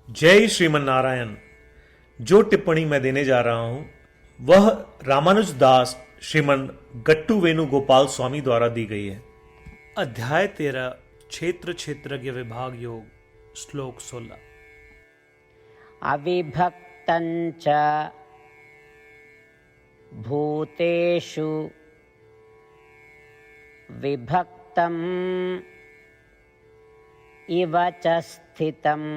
जय श्रीमन नारायण। जो टिप्पणी मैं देने जा रहा हूं वह रामानुज दास श्रीमन गट्टू वेणुगोपाल स्वामी द्वारा दी गई है। अध्याय 13 क्षेत्र क्षेत्रज्ञ विभाग योग श्लोक 16। अविभक्तञ्च भूतेषु विभक्तम् इव च स्थितम्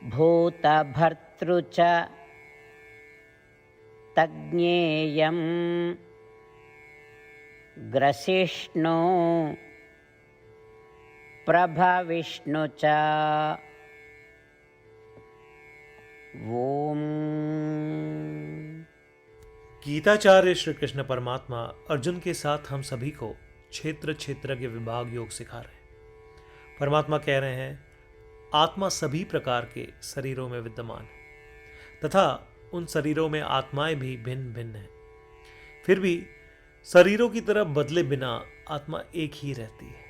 भूतभर्तृ च तज्ज्ञेयम् ग्रसिष्णु प्रभविष्णु च। ओम। गीताचार्य श्री कृष्ण परमात्मा अर्जुन के साथ हम सभी को क्षेत्र क्षेत्रज्ञ विभाग योग सिखा रहे हैं। परमात्मा कह रहे हैं आत्मा सभी प्रकार के शरीरों में विद्यमान है तथा उन शरीरों में आत्माएं भी भिन्न भिन्न हैं। फिर भी शरीरों की तरह बदले बिना आत्मा एक ही रहती है।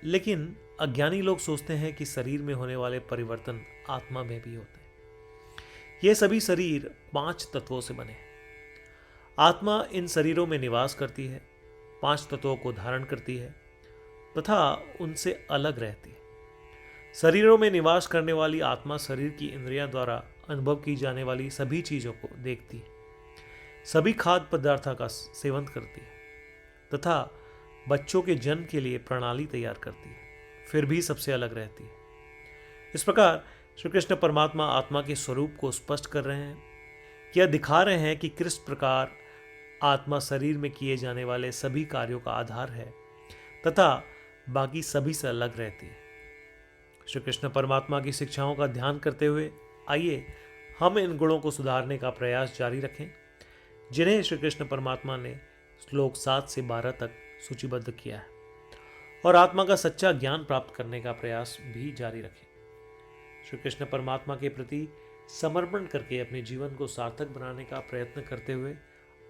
लेकिन अज्ञानी लोग सोचते हैं कि शरीर में होने वाले परिवर्तन आत्मा में भी होते हैं। ये सभी शरीर 5 तत्वों से बने हैं। आत्मा इन शरीरों में निवास करती है, 5 तत्वों को धारण करती है तथा उनसे अलग रहती है। शरीरों में निवास करने वाली आत्मा शरीर की इंद्रियां द्वारा अनुभव की जाने वाली सभी चीजों को देखती है, सभी खाद्य पदार्थों का सेवन करती है तथा बच्चों के जन्म के लिए प्रणाली तैयार करती है, फिर भी सबसे अलग रहती है। इस प्रकार श्री कृष्ण परमात्मा आत्मा के स्वरूप को स्पष्ट कर रहे हैं, यह दिखा रहे हैं कि किस प्रकार आत्मा शरीर में किए जाने वाले सभी कार्यों का आधार है तथा बाकी सभी से अलग रहती है। श्री कृष्ण परमात्मा की शिक्षाओं का ध्यान करते हुए आइए हम इन गुणों को सुधारने का प्रयास जारी रखें जिन्हें श्री कृष्ण परमात्मा ने श्लोक 7 से 12 तक सूचीबद्ध किया है, और आत्मा का सच्चा ज्ञान प्राप्त करने का प्रयास भी जारी रखें। श्री कृष्ण परमात्मा के प्रति समर्पण करके अपने जीवन को सार्थक बनाने का प्रयत्न करते हुए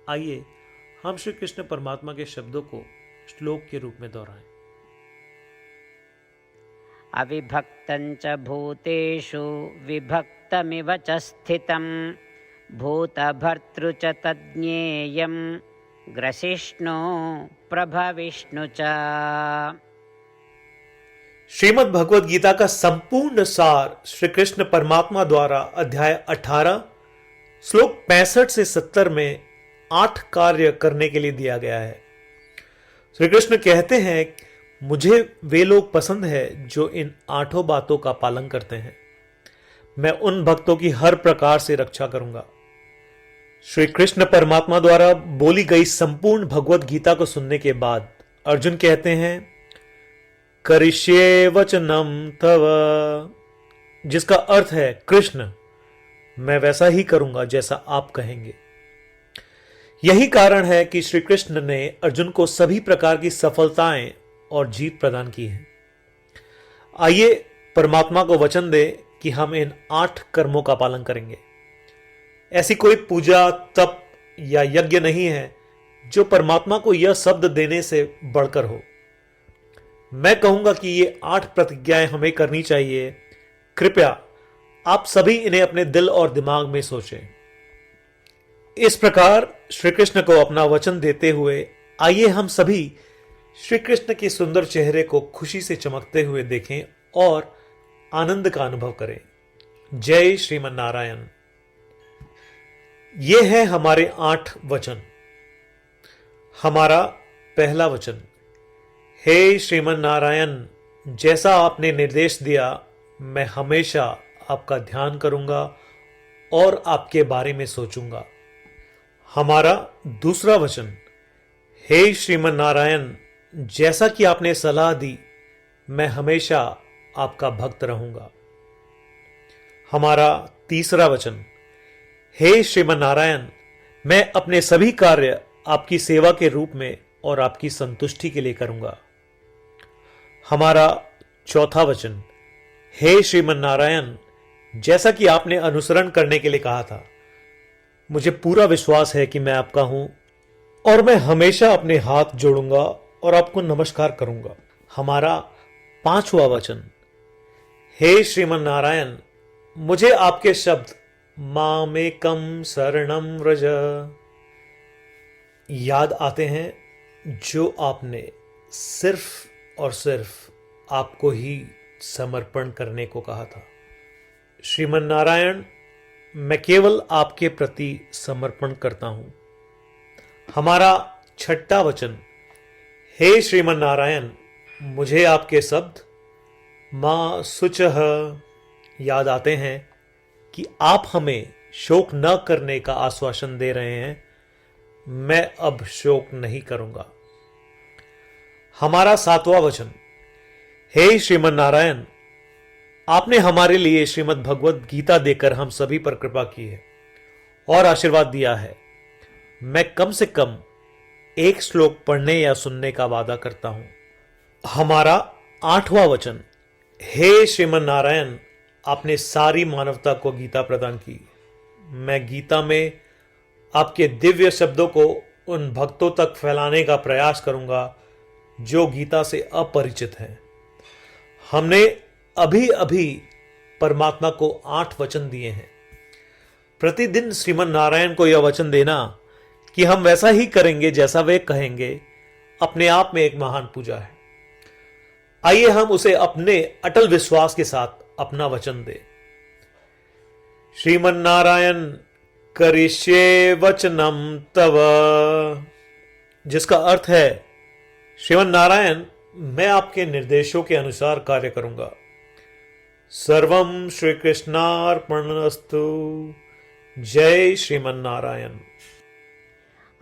आइए हम श्री कृष्ण परमात्मा के शब्दों को श्लोक के रूप में दोहराएं। अविभक्तञ्च भूतेषु विभक्तमिव च स्थितं भूतभर्तृ च तज्ज्ञेयं ग्रसिष्णु प्रभविष्णु च। श्रीमद् भगवद गीता का संपूर्ण सार श्री कृष्ण परमात्मा द्वारा अध्याय 18 श्लोक 65 से 70 में 8 कार्य करने के लिए दिया गया है। श्री कृष्ण कहते हैं मुझे वे लोग पसंद है जो इन 8 बातों का पालन करते हैं। मैं उन भक्तों की हर प्रकार से रक्षा करूंगा। श्री कृष्ण परमात्मा द्वारा बोली गई संपूर्ण भगवद गीता को सुनने के बाद अर्जुन कहते हैं करिष्ये वचनम तव, जिसका अर्थ है कृष्ण मैं वैसा ही करूंगा जैसा आप कहेंगे। यही कारण है कि श्री कृष्ण ने अर्जुन को सभी प्रकार की सफलताएं और जीत प्रदान की है। आइए परमात्मा को वचन दे कि हम इन 8 कर्मों का पालन करेंगे। ऐसी कोई पूजा तप या यज्ञ नहीं है जो परमात्मा को यह शब्द देने से बढ़कर हो। मैं कहूंगा कि ये 8 प्रतिज्ञाएं हमें करनी चाहिए। कृपया आप सभी इन्हें अपने दिल और दिमाग में सोचें। इस प्रकार श्री कृष्ण को अपना वचन देते हुए आइए हम सभी श्री कृष्ण के सुंदर चेहरे को खुशी से चमकते हुए देखें और आनंद का अनुभव करें। जय श्रीमन नारायण। ये है हमारे 8 वचन। हमारा पहला वचन, हे श्रीमन नारायण, जैसा आपने निर्देश दिया मैं हमेशा आपका ध्यान करूंगा और आपके बारे में सोचूंगा। हमारा दूसरा वचन, हे श्रीमन नारायण, जैसा कि आपने सलाह दी मैं हमेशा आपका भक्त रहूंगा। हमारा तीसरा वचन, हे श्रीमन नारायण, मैं अपने सभी कार्य आपकी सेवा के रूप में और आपकी संतुष्टि के लिए करूंगा। हमारा चौथा वचन, हे श्रीमन नारायण, जैसा कि आपने अनुसरण करने के लिए कहा था मुझे पूरा विश्वास है कि मैं आपका हूं और मैं हमेशा अपने हाथ जोड़ूंगा और आपको नमस्कार करूंगा। हमारा 5वां वचन, हे श्रीमन नारायण, मुझे आपके शब्द मामेकम शरणम व्रज याद आते हैं, जो आपने सिर्फ और सिर्फ आपको ही समर्पण करने को कहा था। श्रीमन नारायण, मैं केवल आपके प्रति समर्पण करता हूं। हमारा छठा वचन, हे श्रीमन नारायण, मुझे आपके शब्द मां शुचः याद आते हैं कि आप हमें शोक न करने का आश्वासन दे रहे हैं। मैं अब शोक नहीं करूंगा। हमारा सातवां वचन, हे श्रीमन नारायण, आपने हमारे लिए श्रीमद् भगवद गीता देकर हम सभी पर कृपा की है और आशीर्वाद दिया है। मैं कम से कम एक श्लोक पढ़ने या सुनने का वादा करता हूं। हमारा आठवां वचन, हे श्रीमन नारायण, आपने सारी मानवता को गीता प्रदान की। मैं गीता में आपके दिव्य शब्दों को उन भक्तों तक फैलाने का प्रयास करूंगा जो गीता से अपरिचित हैं। हमने अभी अभी परमात्मा को 8 वचन दिए हैं। प्रतिदिन श्रीमन नारायण को यह वचन देना कि हम वैसा ही करेंगे जैसा वे कहेंगे, अपने आप में एक महान पूजा है। आइए हम उसे अपने अटल विश्वास के साथ अपना वचन दें। श्रीमन नारायण करिष्ये वचनम तव, जिसका अर्थ है, श्रीमन नारायण, मैं आपके निर्देशों के अनुसार कार्य करूंगा। सर्वम श्री कृष्णार्पणमस्तु। जय श्रीमन नारायण।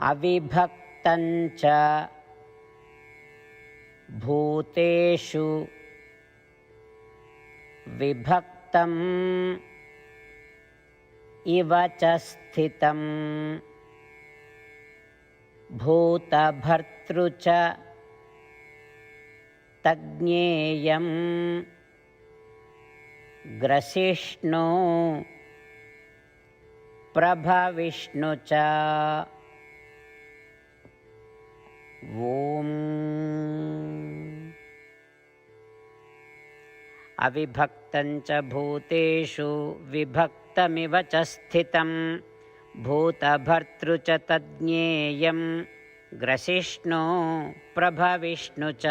अविभक्तञ्च भूतेषु विभक्तम् इव च स्थितं भूतभर्तृ च तज्ज्ञेयं ग्रसिष्णु प्रभविष्णु च। ओम। अविभक्तञ्च भूतेषु विभक्तमिव च स्थितं भूतभर्तृ च तज्ज्ञेयं ग्रसिष्णु प्रभविष्णु च।